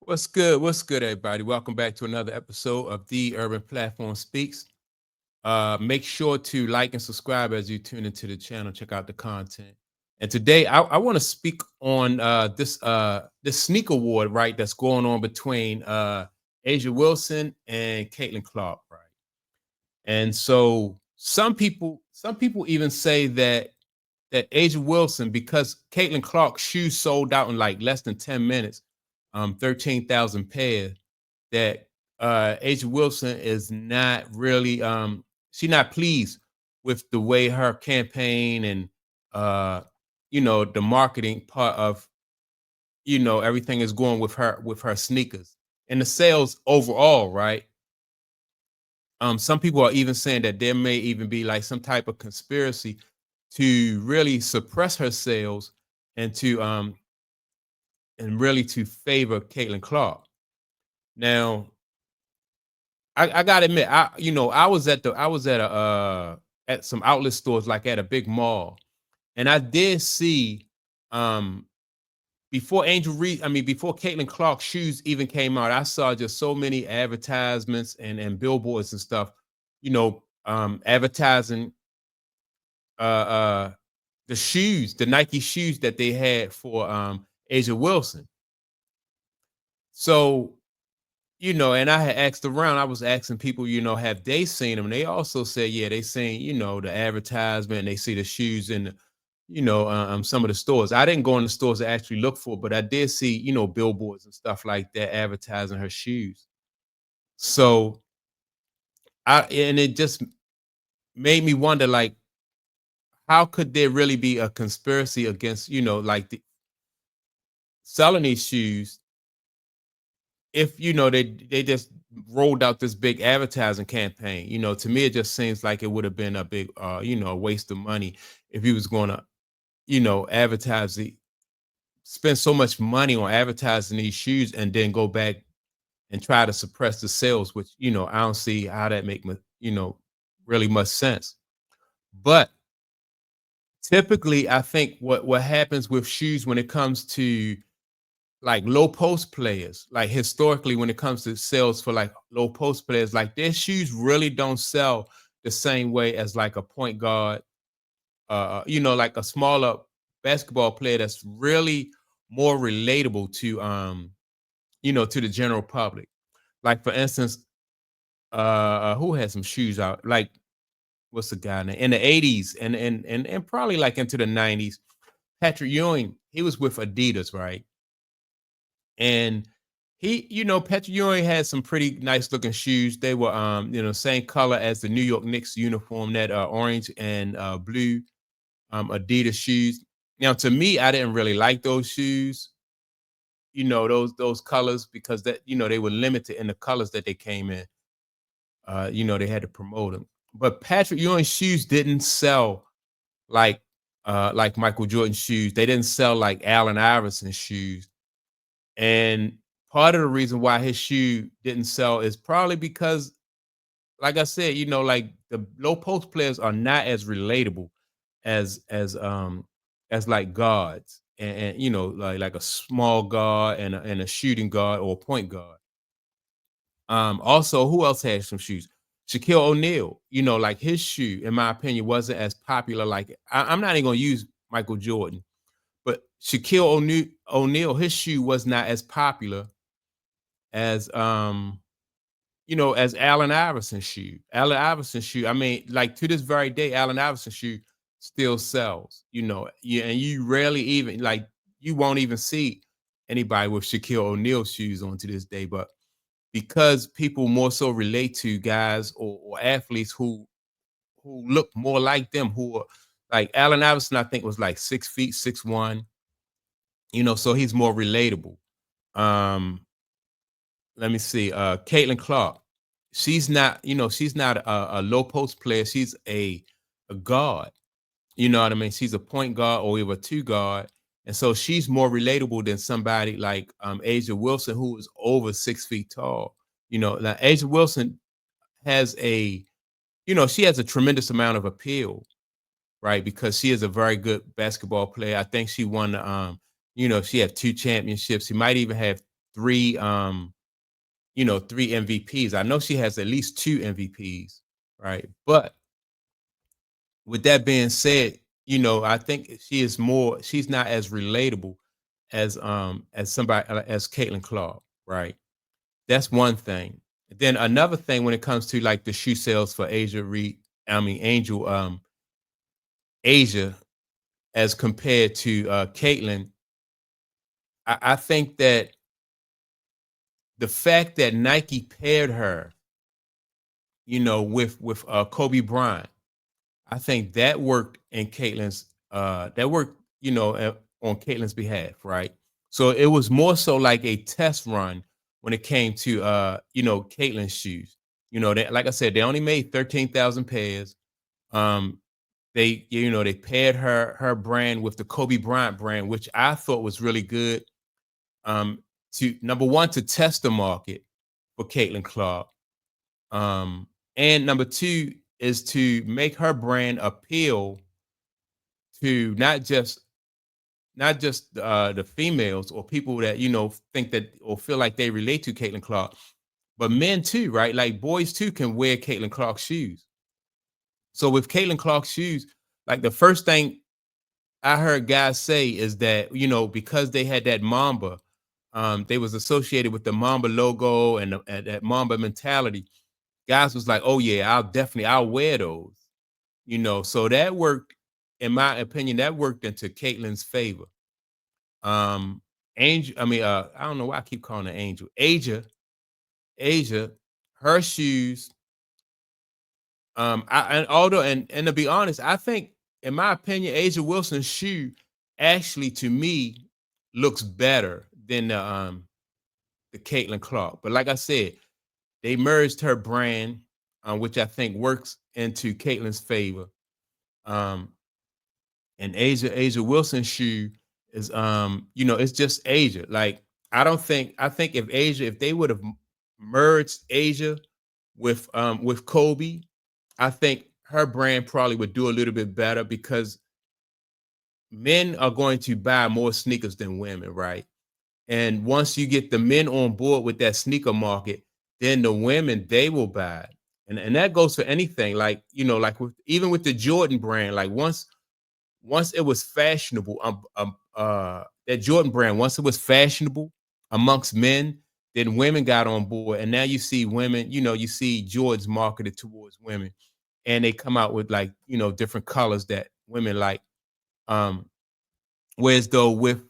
What's good? What's good, everybody? Welcome back to another episode of The Urban Platform Speaks. Make sure to like and subscribe as you tune into the channel. Check out the content. And today, I want to speak on this sneaker award, right? That's going on between Asia Wilson and Caitlin Clark, right? And so some people even say that Asia Wilson, because Caitlin Clark's shoes sold out in like less than 10 minutes, 13,000 pairs, that Asia Wilson is not really she's not pleased with the way her campaign and uh the marketing part of everything is going with her sneakers and the sales overall, right? Some people are even saying that there may even be like some type of conspiracy to really suppress her sales and really to favor Caitlin Clark. Now, I gotta admit, I was at some outlet stores, like at a big mall, and I did see um before Caitlin Clark shoes even came out, I saw just so many advertisements and billboards and stuff, advertising uh the shoes, the Nike shoes that they had for Asia Wilson. So, and I had asked around, I was asking people, have they seen them? And they also said, yeah, they seen, the advertisement and they see the shoes in, some of the stores. I didn't go in the stores to actually look for it, but I did see, billboards and stuff like that advertising her shoes. So and it just made me wonder, like, how could there really be a conspiracy against, like selling these shoes if they just rolled out this big advertising campaign? To me it just seems like it would have been a big a waste of money if he was going to advertise spend so much money on advertising these shoes and then go back and try to suppress the sales, which I don't see how that make really much sense. But typically I think what happens with shoes when it comes to like low post players, like historically, when it comes to sales for like low post players, like their shoes really don't sell the same way as like a point guard, like a smaller basketball player that's really more relatable to the general public. Like for instance, who had some shoes out? Like what's the guy name in the 80s and probably like into the 90s? Patrick Ewing, he was with Adidas, right? And Patrick Ewing had some pretty nice looking shoes. They were, same color as the New York Knicks uniform, that orange and blue Adidas shoes. Now, to me, I didn't really like those shoes, those colors, because that, they were limited in the colors that they came in. They had to promote them. But Patrick Ewing shoes didn't sell like Michael Jordan shoes. They didn't sell like Allen Iverson shoes. And part of the reason why his shoe didn't sell is probably because, like I said, like the low post players are not as relatable as like guards and like a small guard and a shooting guard or a point guard. Also, who else had some shoes? Shaquille O'Neal, like his shoe, in my opinion, wasn't as popular. Like I'm not even gonna use Michael Jordan, but Shaquille O'Neal, his shoe was not as popular as as Allen Iverson's shoe. Allen Iverson's shoe, I mean, like to this very day, Allen Iverson's shoe still sells, yeah, and you rarely even like you won't even see anybody with Shaquille O'Neal shoes on to this day. But because people more so relate to guys or athletes who look more like them, who are like Allen Iverson, I think was like 6 feet, 6'1", so he's more relatable. Um, Let me see. Caitlin Clark. She's not a low post player. She's a guard. You know what I mean? She's a point guard or even a two guard. And so she's more relatable than somebody like Asia Wilson, who is over 6 feet tall. Now Asia Wilson has she has a tremendous amount of appeal, right? Because she is a very good basketball player. I think she won she had 2 championships. She might even have three, 3 MVPs. I know she has at least 2 MVPs, right? But with that being said, I think she's not as relatable as somebody as Caitlin Clark, right? That's one thing. Then another thing when it comes to like the shoe sales for Angel, Asia, as compared to Caitlin, I think that the fact that Nike paired her, with Kobe Bryant, I think that worked in Caitlin's that worked, on Caitlin's behalf, right? So it was more so like a test run when it came to Caitlin's shoes. They, like I said, they only made 13,000 pairs. Um, they paired her brand with the Kobe Bryant brand, which I thought was really good. To number one, to test the market for Caitlin Clark. And number two is to make her brand appeal to not just the females or people that think that or feel like they relate to Caitlin Clark, but men too, right? Like boys too can wear Caitlin Clark shoes. So with Caitlin Clark shoes, like the first thing I heard guys say is that because they had that Mamba, they was associated with the Mamba logo and that Mamba mentality. Guys was like, "Oh yeah, I'll wear those." So that worked, in my opinion, that worked into Caitlin's favor. Angel, I don't know why I keep calling her Angel. Asia, her shoes. And to be honest, I think, in my opinion, Asia Wilson's shoe actually, to me, looks better than the Caitlin Clark. But like I said, they merged her brand, which I think works into Caitlin's favor. Um, and Asia Wilson's shoe is it's just Asia. Like I think if they would have merged Asia with Kobe, I think her brand probably would do a little bit better because men are going to buy more sneakers than women, right? And once you get the men on board with that sneaker market, then the women, they will buy it. And that goes for anything. Like, like even with the Jordan brand, like once it was fashionable, that Jordan brand, once it was fashionable amongst men, then women got on board. And now you see women, you see Jordans marketed towards women, and they come out with like, different colors that women like. Um, Whereas though with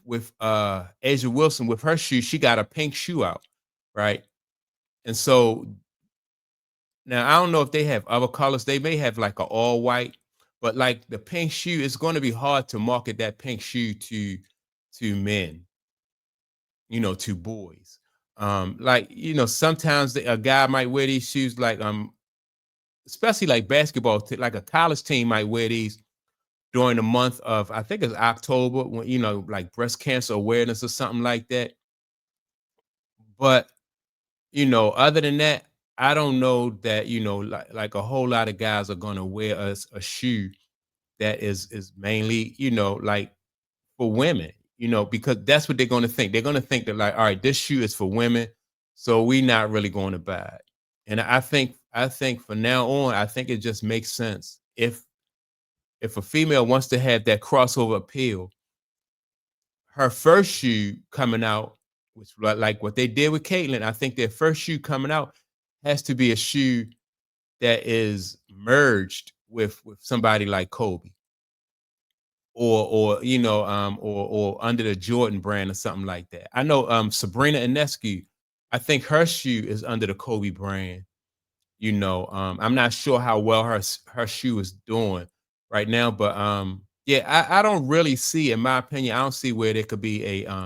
Asia Wilson, with her shoe, she got a pink shoe out, right? And so now I don't know if they have other colors. They may have like an all white, but like the pink shoe, it's going to be hard to market that pink shoe to men, to boys. Like sometimes a guy might wear these shoes, like especially like basketball, like a college team might wear these during the month of, I think it's October, when like breast cancer awareness or something like that. But other than that, I don't know that like a whole lot of guys are gonna wear a shoe that is mainly like for women. Because that's what they're gonna think. They're gonna think that, like, all right, this shoe is for women, so we not really going to buy it. And I think from now on, I think it just makes sense if a female wants to have that crossover appeal, her first shoe coming out, which like what they did with Caitlyn, I think their first shoe coming out has to be a shoe that is merged with somebody like Kobe, or under the Jordan brand or something like that. I know Sabrina Ionescu, I think her shoe is under the Kobe brand. I'm not sure how well her shoe is doing right now, but yeah, I don't really see, in my opinion, I don't see where there could be I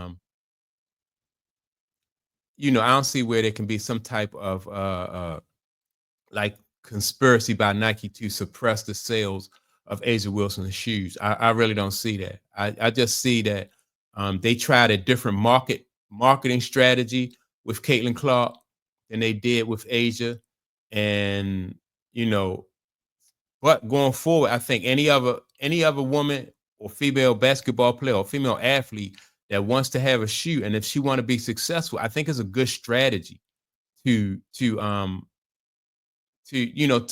don't see where there can be some type of like conspiracy by Nike to suppress the sales of Asia Wilson's shoes. I really don't see that. I just see that they tried a different marketing strategy with Caitlin Clark than they did with Asia. And you know, but going forward, I think any other woman or female basketball player or female athlete that wants to have a shoe, and if she want to be successful, I think it's a good strategy to to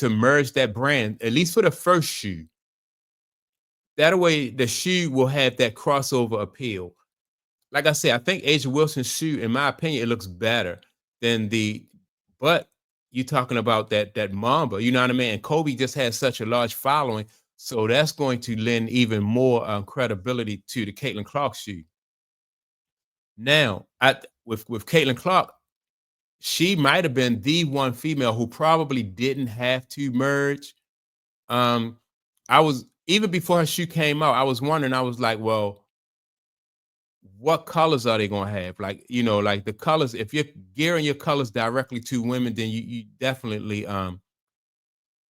merge that brand, at least for the first shoe. That way the shoe will have that crossover appeal. Like I said, I think Asia Wilson's shoe, in my opinion, it looks better than the, but you're talking about that Mamba, you know what I mean? And Kobe just has such a large following, so that's going to lend even more credibility to the Caitlin Clark shoe. Now, with Caitlin Clark, she might have been the one female who probably didn't have to merge. Um, I was, even before her shoe came out, I was wondering, I was like, well, what colors are they gonna have? Like, like the colors, if you're gearing your colors directly to women, then you definitely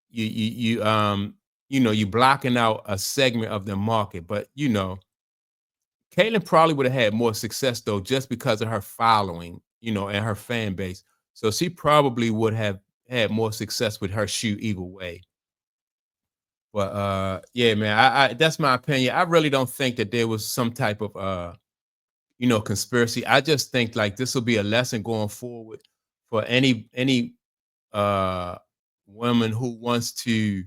you blocking out a segment of the market. But Caitlyn probably would have had more success though, just because of her following, and her fan base. So she probably would have had more success with her shoe either way. But yeah, man, I that's my opinion. I really don't think that there was some type of conspiracy. I just think like this will be a lesson going forward for any uh woman who wants to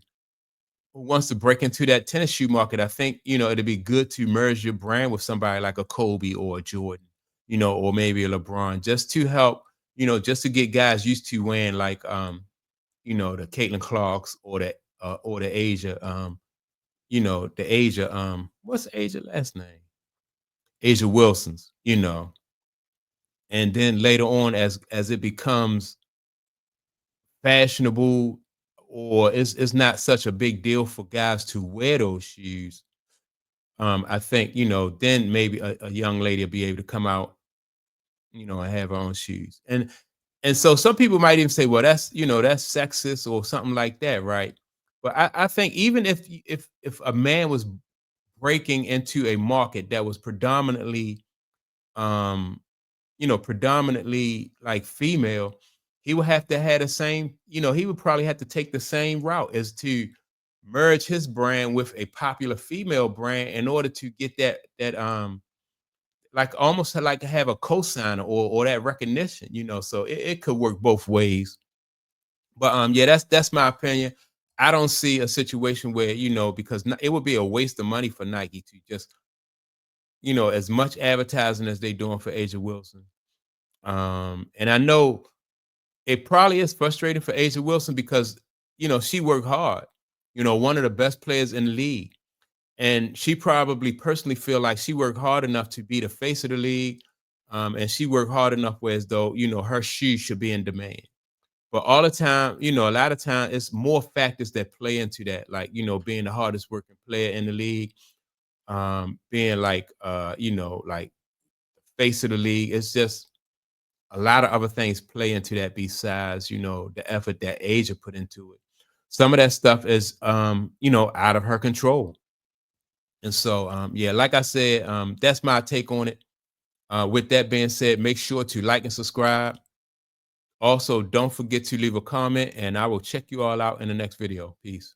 break into that tennis shoe market. I think, it'd be good to merge your brand with somebody like a Kobe or a Jordan, or maybe a LeBron, just to help, just to get guys used to wearing like the Caitlin Clarks or the Asia, the Asia, what's Asia last name? Asia Wilson's, and then later on as it becomes fashionable, or it's not such a big deal for guys to wear those shoes. I think, then maybe a young lady will be able to come out, and have her own shoes. And so some people might even say, well, that's sexist or something like that, right? But I think even if a man was breaking into a market that was um predominantly like female, he would have to have the same, he would probably have to take the same route as to merge his brand with a popular female brand in order to get that like almost like to have a cosigner or that recognition, so it could work both ways. But yeah, that's my opinion. I don't see a situation where, because it would be a waste of money for Nike to just, as much advertising as they doing for Asia Wilson. And I know it probably is frustrating for Asia Wilson because, she worked hard, one of the best players in the league. And she probably personally feel like she worked hard enough to be the face of the league. And she worked hard enough where as though, her shoes should be in demand. But all the time, a lot of time it's more factors that play into that, like, being the hardest working player in the league, being like like face of the league. It's just a lot of other things play into that besides, the effort that Asia put into it. Some of that stuff is out of her control. And so yeah, like I said, that's my take on it. With that being said, make sure to like and subscribe. Also, don't forget to leave a comment, and I will check you all out in the next video. Peace.